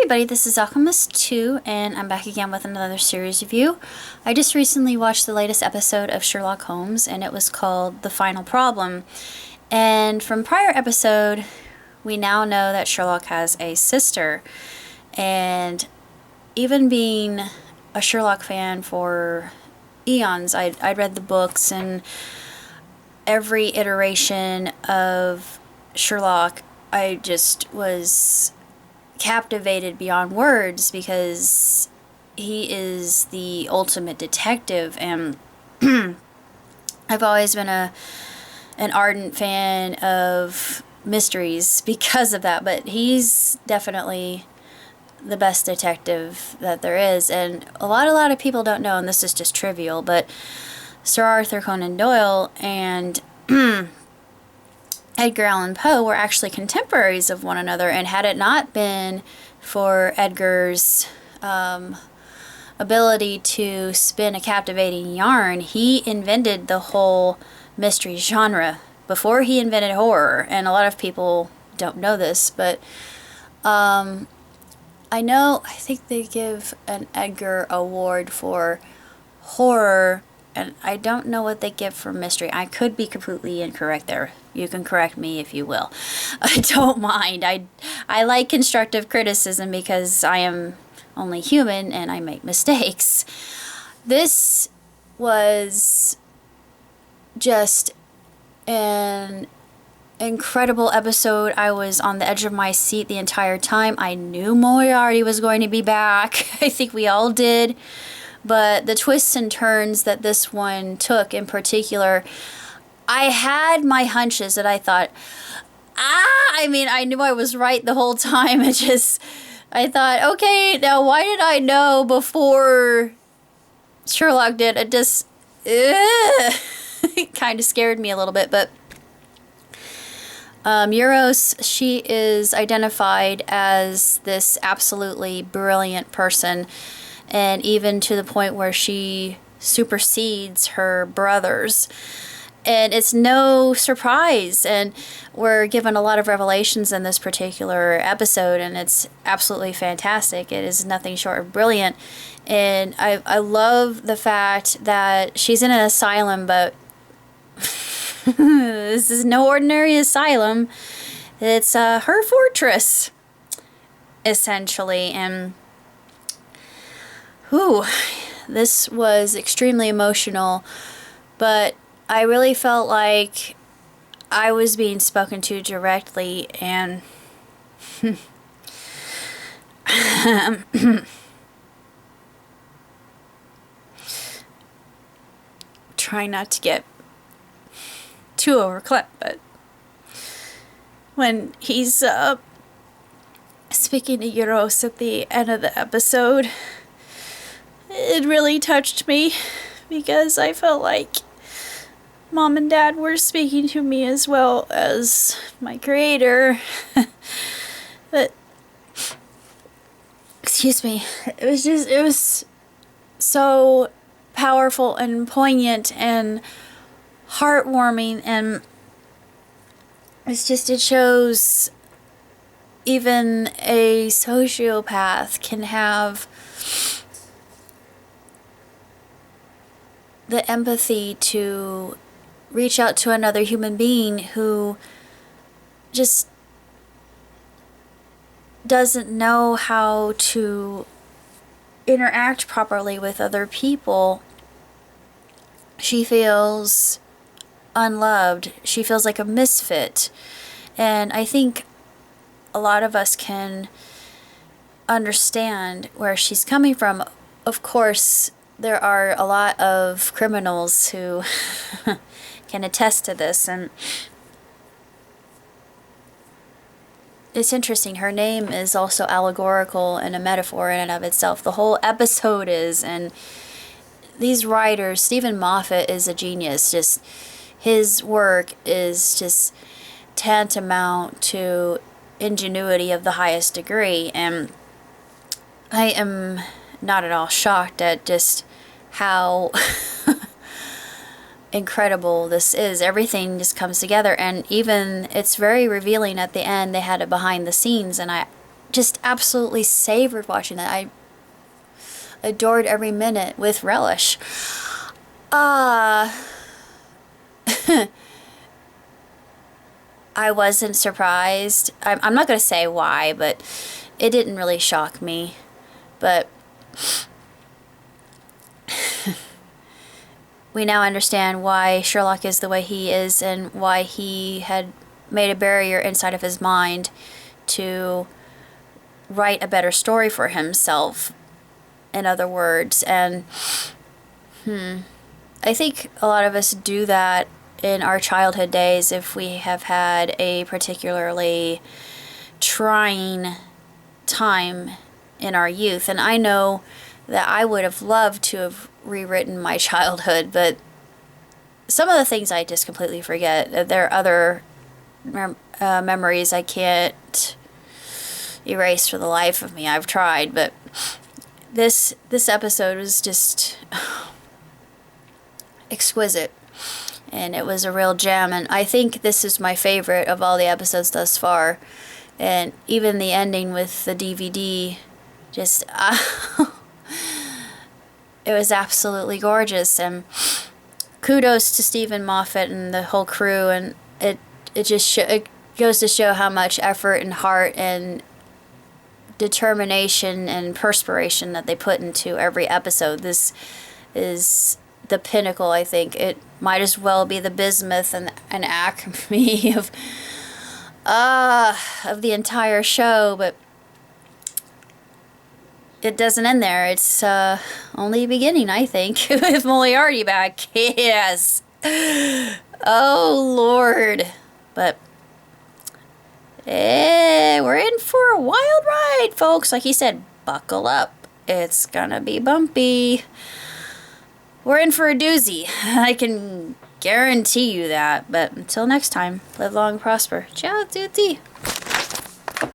everybody, this is Alchemist2, and I'm back again with another series review. I just recently watched the latest episode of Sherlock Holmes, and it was called The Final Problem. And from prior episode, we now know that Sherlock has a sister. And even being a Sherlock fan for eons, I'd read the books, and every iteration of Sherlock, I just was captivated beyond words because he is the ultimate detective, and I've always been an ardent fan of mysteries because of that, but he's definitely the best detective that there is. And a lot of people don't know, and this is just trivial, but Sir Arthur Conan Doyle and Edgar Allan Poe were actually contemporaries of one another, and had it not been for Edgar's ability to spin a captivating yarn, he invented the whole mystery genre before he invented horror. And a lot of people don't know this, but I think they give an Edgar award for horror, and I don't know what they give for mystery. I could be completely incorrect there. You can correct me if you will. I don't mind. I like constructive criticism because I am only human and I make mistakes. This was just an incredible episode. I was on the edge of my seat the entire time. I knew Moriarty was going to be back. I think we all did. But the twists and turns that this one took in particular, I had my hunches that I thought, I knew I was right the whole time. I thought, okay, now why did I know before Sherlock did? It just, it kind of scared me a little bit. But Euros, she is identified as this absolutely brilliant person, and even to the point where she supersedes her brothers. And it's no surprise, and we're given a lot of revelations in this particular episode, and it's absolutely fantastic. It is nothing short of brilliant, and I love the fact that she's in an asylum, but this is no ordinary asylum. It's her fortress, essentially. And this was extremely emotional, but I really felt like I was being spoken to directly, and trying not to get too overclapped, but when he's speaking to Euros at the end of the episode, it really touched me because I felt like Mom and Dad were speaking to me as well as my creator. But, excuse me, it was so powerful and poignant and heartwarming, and it shows even a sociopath can have the empathy to reach out to another human being who just doesn't know how to interact properly with other people. She feels unloved. She feels like a misfit. And I think a lot of us can understand where she's coming from. Of course, there are a lot of criminals who can attest to this, and it's interesting. Her name is also allegorical and a metaphor in and of itself. The whole episode is, and these writers, Stephen Moffat is a genius. Just his work is just tantamount to ingenuity of the highest degree, and I am not at all shocked at just how incredible this is. Everything just comes together, and even it's very revealing at the end. They had it behind the scenes, and just absolutely savored watching that. I adored every minute with relish. I wasn't surprised. I'm not going to say why, but it didn't really shock me. But we now understand why Sherlock is the way he is and why he had made a barrier inside of his mind to write a better story for himself, in other words. And I think a lot of us do that in our childhood days if we have had a particularly trying time in our youth. And I know that I would have loved to have rewritten my childhood, but some of the things I just completely forget. There are other memories I can't erase for the life of me. I've tried, but this episode was just exquisite, and it was a real gem. And I think this is my favorite of all the episodes thus far. And even the ending with the DVD, just it was absolutely gorgeous. And kudos to Stephen Moffat and the whole crew. And it just it goes to show how much effort and heart and determination and perspiration that they put into every episode. This is the pinnacle, I think. It might as well be the bismuth and acme of the entire show, but it doesn't end there. It's only beginning, I think, with Moriarty back. Yes. Oh, Lord. But we're in for a wild ride, folks. Like he said, buckle up. It's gonna be bumpy. We're in for a doozy. I can guarantee you that. But until next time, live long and prosper. Ciao, tutti.